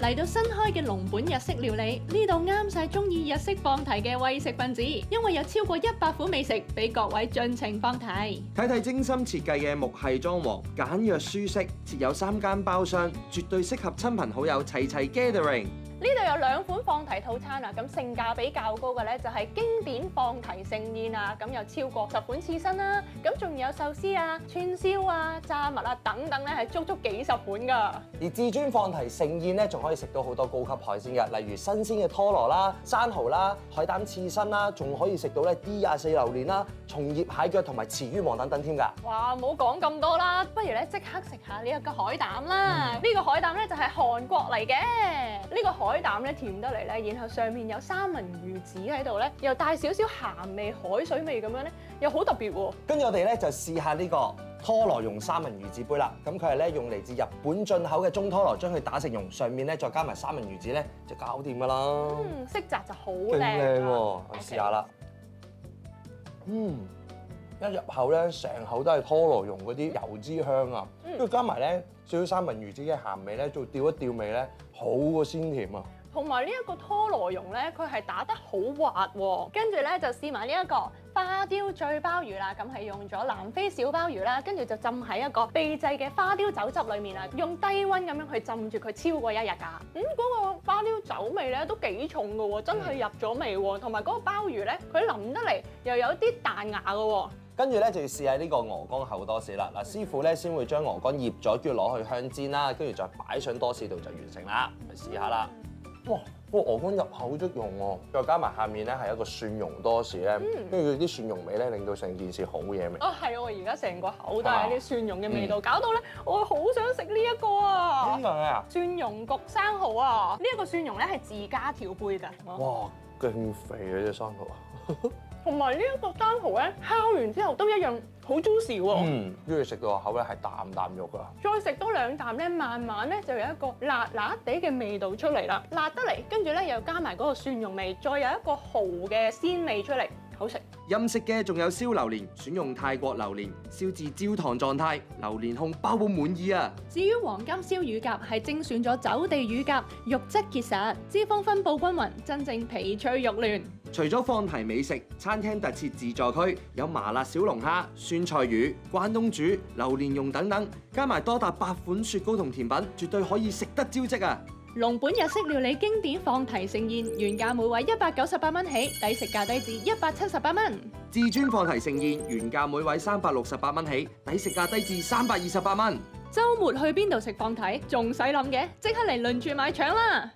嚟到新開嘅龍本日式料理，呢度啱晒中意日式放題嘅餵食分子，因為有超過100款美食俾各位盡情放題。睇睇精心設計嘅木系裝潢，簡約舒適，設有3間包廂，絕對適合親朋好友齊齊 gathering。呢度有2款放題套餐啊，咁性價比較高嘅咧就係經典放題盛宴啊，咁有超過10款刺身啦，咁仲有壽司啊、串燒啊、炸物啊等等咧，係足足幾十款噶。而至尊放題盛宴咧，仲可以食到好多高級海鮮嘅，例如新鮮嘅拖羅啦、生蠔啦、海膽刺身啦，仲可以食到咧 D24榴蓮啦、松葉蟹腳同埋池魚王等等添㗎。哇，唔好講咁多啦，不如咧即刻食下呢一個海膽啦。呢個海膽咧就係韓國嚟嘅，呢個海膽咧甜得嚟咧，然後上面有三文魚子喺度咧，又帶少少鹹味、海水味咁樣咧，又好特別喎。跟住我哋咧就試下呢個拖羅蓉三文魚子杯啦。咁佢係咧用嚟自日本進口嘅中拖羅，將佢打成蓉，上面咧再加埋三文魚子咧，就搞掂㗎啦。色澤就好勁靚靚喎，我試下啦。一入口咧，成口都係拖羅蓉嗰啲油脂香啊，跟住加埋咧少少三文魚子嘅鹹味咧，再調一調味咧，好過鮮甜啊！同埋呢一個拖羅蓉咧，佢係打得好滑喎。跟住咧就試埋呢一個花雕醉鮑魚啦，咁係用咗南非小鮑魚啦，跟住就浸喺一個秘製嘅花雕酒汁裡面啊，用低溫咁樣去浸住佢超過1日㗎。嗰個花雕酒味咧都幾重㗎喎，真係入咗味喎。同埋嗰個鮑魚咧，佢腍得嚟又有啲彈牙㗎喎。跟住咧就要試下呢個鵝肝厚多士啦。嗱，師傅咧先會將鵝肝醃咗，跟住攞去香煎啦，跟住再擺上多士度就完成啦。嚟試下啦。哇！個鵝肝入口即溶喎，再加埋下面咧係一個蒜蓉多士咧，跟住啲蒜蓉味咧令到成件事好嘢味。係喎，而家成個口都係啲蒜蓉嘅味道，搞到咧我好想食呢一個啊！邊個啊？蒜蓉焗生蠔啊！呢一個蒜蓉咧係自家調配㗎。哇！勁肥嘅隻生蠔啊！同埋呢一個生蠔咧，烤完之後都一樣好 juicy 喎。跟住食到個口咧係啖啖肉㗎。再食多2啖咧，慢慢咧就有一個辣辣地嘅味道出嚟啦，辣得嚟，跟住咧又加埋嗰個蒜蓉味，再有一個蠔嘅鮮味出嚟，好食。任食嘅仲有燒榴蓮，選用泰國榴蓮，燒至焦糖狀態，榴蓮控包保滿意啊！至於黃金燒乳鴿係精選咗走地乳鴿，肉質結實，脂肪分佈均勻，真正皮脆肉嫩。除咗放題美食，餐廳特設自助區有麻辣小龍蝦、酸菜魚、關東煮、榴蓮蓉等等，加埋多達8款雪糕同甜品，絕對可以食得招積啊！龍本日式料理經典放題盛宴，原價每位198蚊起，抵食價低至178蚊。至尊放題盛宴，原價每位368蚊起，抵食價低至328蚊。週末去邊度食放題？仲使諗嘅？即刻嚟輪住買搶啦！